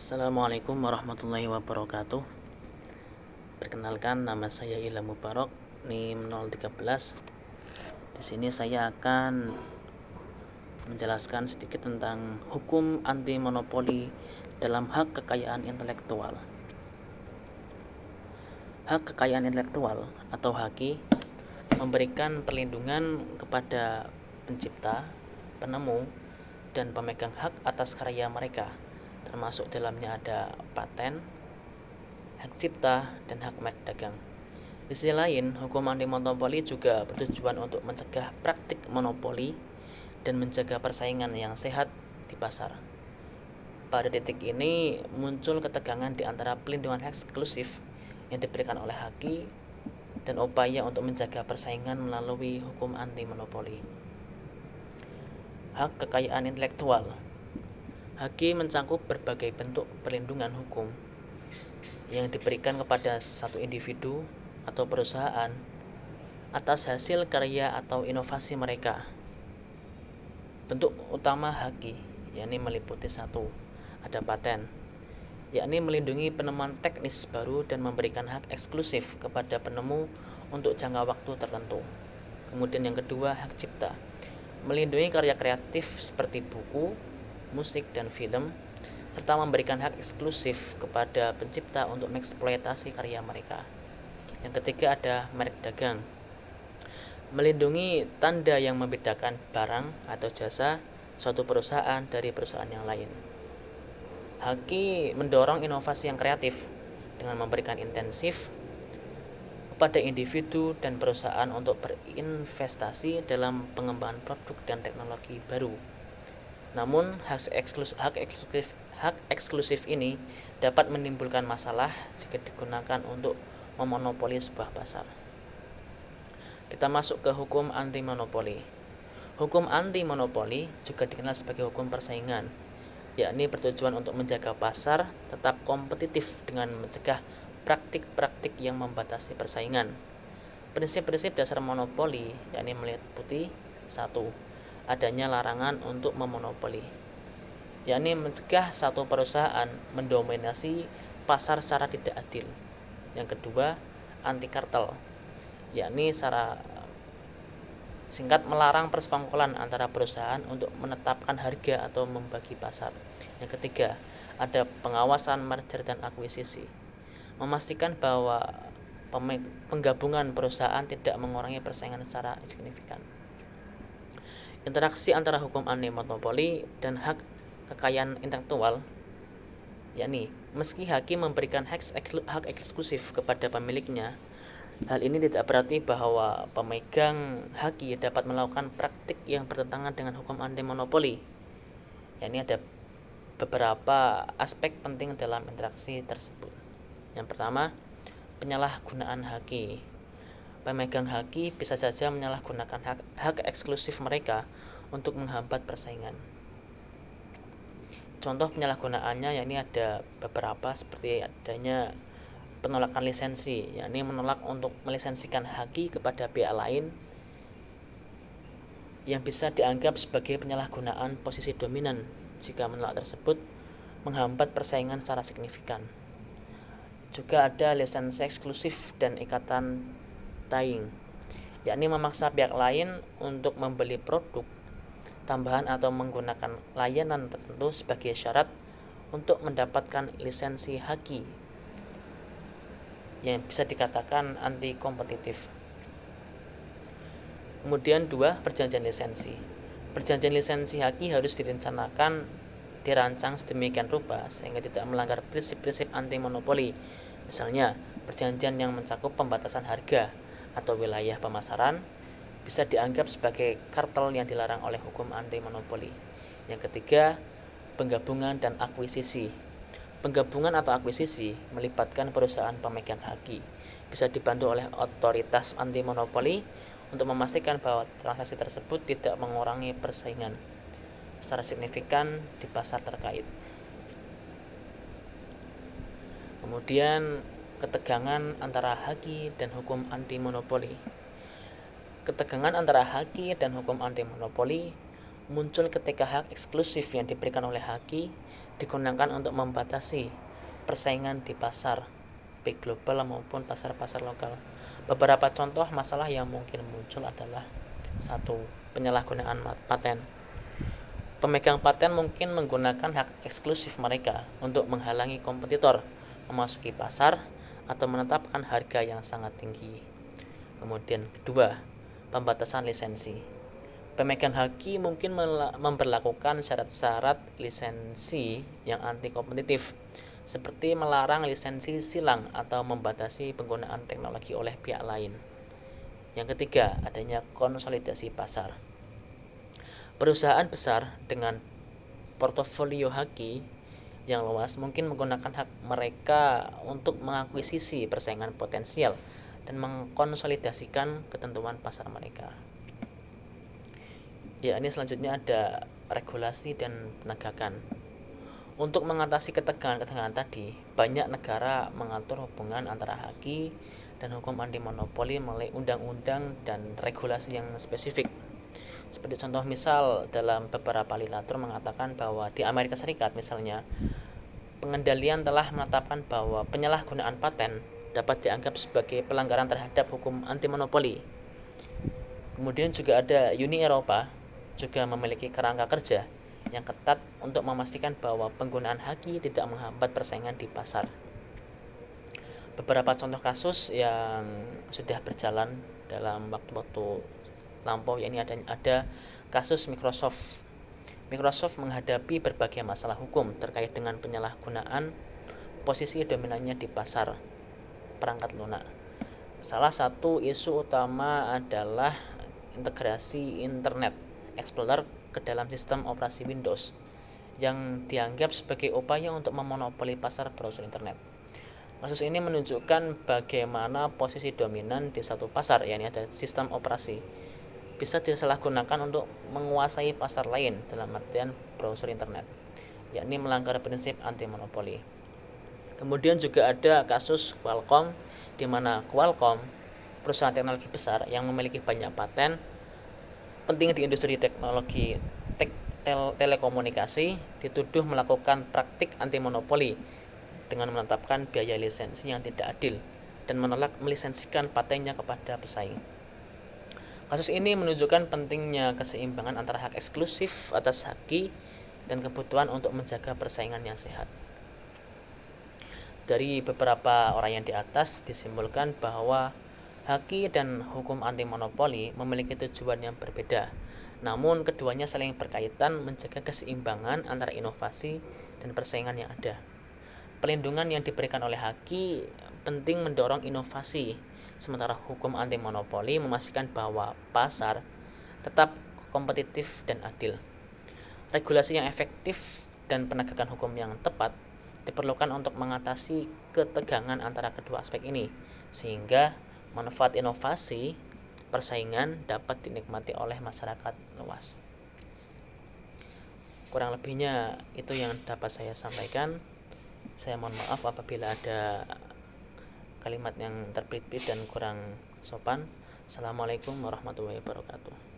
Assalamualaikum warahmatullahi wabarakatuh. Perkenalkan, nama saya Ilham Mubarak, NIM 013. Di sini saya akan menjelaskan sedikit tentang hukum anti monopoli dalam hak kekayaan intelektual. Hak kekayaan intelektual atau HAKI memberikan perlindungan kepada pencipta, penemu, dan pemegang hak atas karya mereka, termasuk dalamnya ada paten, hak cipta, dan hak merek dagang. Di sisi lain, hukum anti monopoli juga bertujuan untuk mencegah praktik monopoli dan menjaga persaingan yang sehat di pasar. Pada titik ini muncul ketegangan di antara pelindungan eksklusif yang diberikan oleh HAKI dan upaya untuk menjaga persaingan melalui hukum anti monopoli. Hak kekayaan intelektual. HAKI mencakup berbagai bentuk perlindungan hukum yang diberikan kepada satu individu atau perusahaan atas hasil karya atau inovasi mereka. Bentuk utama HAKI yakni meliputi satu, ada paten, yakni melindungi penemuan teknis baru dan memberikan hak eksklusif kepada penemu untuk jangka waktu tertentu. Kemudian yang kedua, hak cipta, melindungi karya kreatif seperti buku, musik, dan film, serta memberikan hak eksklusif kepada pencipta untuk mengeksploitasi karya mereka. Yang ketiga ada merek dagang, melindungi tanda yang membedakan barang atau jasa suatu perusahaan dari perusahaan yang lain. HAKI mendorong inovasi yang kreatif dengan memberikan intensif kepada individu dan perusahaan untuk berinvestasi dalam pengembangan produk dan teknologi baru. Namun, hak eksklusif ini dapat menimbulkan masalah jika digunakan untuk memonopoli sebuah pasar. Kita masuk ke hukum anti monopoli. Hukum anti monopoli juga dikenal sebagai hukum persaingan, yakni bertujuan untuk menjaga pasar tetap kompetitif dengan mencegah praktik-praktik yang membatasi persaingan. Prinsip-prinsip dasar monopoli yakni meliputi satu, adanya larangan untuk memonopoli, yakni mencegah satu perusahaan mendominasi pasar secara tidak adil. Yang kedua, anti kartel, yakni secara singkat melarang persekongkolan antara perusahaan untuk menetapkan harga atau membagi pasar. Yang ketiga, ada pengawasan merger dan akuisisi, memastikan bahwa penggabungan perusahaan tidak mengurangi persaingan secara signifikan. Interaksi antara hukum anti monopoli dan hak kekayaan intelektual, yakni meski HAKI memberikan hak eksklusif kepada pemiliknya, hal ini tidak berarti bahwa pemegang HAKI dapat melakukan praktik yang bertentangan dengan hukum anti monopoli. Yakni ada beberapa aspek penting dalam interaksi tersebut. Yang pertama, penyalahgunaan HAKI. Pemegang HAKI bisa saja menyalahgunakan hak eksklusif mereka untuk menghambat persaingan. Contoh penyalahgunaannya yakni ada beberapa, seperti adanya penolakan lisensi, yakni menolak untuk melisensikan HAKI kepada pihak lain yang bisa dianggap sebagai penyalahgunaan posisi dominan jika menolak tersebut menghambat persaingan secara signifikan. Juga ada lisensi eksklusif dan ikatan tying, yakni memaksa pihak lain untuk membeli produk tambahan atau menggunakan layanan tertentu sebagai syarat untuk mendapatkan lisensi HAKI yang bisa dikatakan anti kompetitif. Kemudian dua, perjanjian lisensi. Perjanjian lisensi HAKI harus dirancang sedemikian rupa sehingga tidak melanggar prinsip-prinsip anti monopoli. Misalnya, perjanjian yang mencakup pembatasan harga atau wilayah pemasaran bisa dianggap sebagai kartel yang dilarang oleh hukum anti monopoli. Yang ketiga, penggabungan dan akuisisi. Penggabungan atau akuisisi melibatkan perusahaan pemegang HAKI, bisa dibantu oleh otoritas anti monopoli untuk memastikan bahwa transaksi tersebut tidak mengurangi persaingan secara signifikan di pasar terkait. Kemudian, ketegangan antara HAKI dan hukum anti monopoli. Ketegangan antara HAKI dan hukum anti monopoli muncul ketika hak eksklusif yang diberikan oleh HAKI digunakan untuk membatasi persaingan di pasar baik global maupun pasar-pasar lokal. Beberapa contoh masalah yang mungkin muncul adalah: 1. Penyalahgunaan paten. Pemegang paten mungkin menggunakan hak eksklusif mereka untuk menghalangi kompetitor memasuki pasar atau menetapkan harga yang sangat tinggi. Kemudian kedua, pembatasan lisensi. Pemegang hak mungkin memberlakukan syarat-syarat lisensi yang anti kompetitif, seperti melarang lisensi silang atau membatasi penggunaan teknologi oleh pihak lain. Yang ketiga, adanya konsolidasi pasar. Perusahaan besar dengan portofolio haki yang luas mungkin menggunakan hak mereka untuk mengakuisisi persaingan potensial dan mengkonsolidasikan ketentuan pasar mereka. Ya, ini selanjutnya ada regulasi dan penegakan. Untuk mengatasi ketegangan-ketegangan tadi, banyak negara mengatur hubungan antara haki dan hukum anti monopoli melalui undang-undang dan regulasi yang spesifik. Seperti contoh misal dalam beberapa literatur mengatakan bahwa di Amerika Serikat misalnya, pengendalian telah menetapkan bahwa penyalahgunaan paten dapat dianggap sebagai pelanggaran terhadap hukum anti monopoli. Kemudian juga ada Uni Eropa juga memiliki kerangka kerja yang ketat untuk memastikan bahwa penggunaan haki tidak menghambat persaingan di pasar. Beberapa contoh kasus yang sudah berjalan dalam waktu-waktu lampau, yakni ada kasus Microsoft. Microsoft menghadapi berbagai masalah hukum terkait dengan penyalahgunaan posisi dominannya di pasar perangkat lunak. Salah satu isu utama adalah integrasi Internet Explorer ke dalam sistem operasi Windows yang dianggap sebagai upaya untuk memonopoli pasar browser internet. Kasus ini menunjukkan bagaimana posisi dominan di satu pasar, yakni ada sistem operasi, bisa disalahgunakan untuk menguasai pasar lain dalam artian browser internet, yakni melanggar prinsip anti monopoli. Kemudian juga ada kasus Qualcomm, di mana Qualcomm, perusahaan teknologi besar yang memiliki banyak paten penting di industri teknologi telekomunikasi, dituduh melakukan praktik anti monopoli dengan menetapkan biaya lisensi yang tidak adil dan menolak melisensikan patennya kepada pesaing. Kasus ini menunjukkan pentingnya keseimbangan antara hak eksklusif atas haki dan kebutuhan untuk menjaga persaingan yang sehat. Dari beberapa orang yang di atas disimpulkan bahwa haki dan hukum anti monopoli memiliki tujuan yang berbeda, namun keduanya saling berkaitan menjaga keseimbangan antara inovasi dan persaingan yang ada. Pelindungan yang diberikan oleh haki penting mendorong inovasi, sementara hukum anti monopoli memastikan bahwa pasar tetap kompetitif dan adil. Regulasi yang efektif dan penegakan hukum yang tepat diperlukan untuk mengatasi ketegangan antara kedua aspek ini, sehingga manfaat inovasi persaingan dapat dinikmati oleh masyarakat luas. Kurang lebihnya itu yang dapat saya sampaikan. Saya mohon maaf apabila ada kalimat yang terpilih dan kurang sopan. Assalamualaikum warahmatullahi wabarakatuh.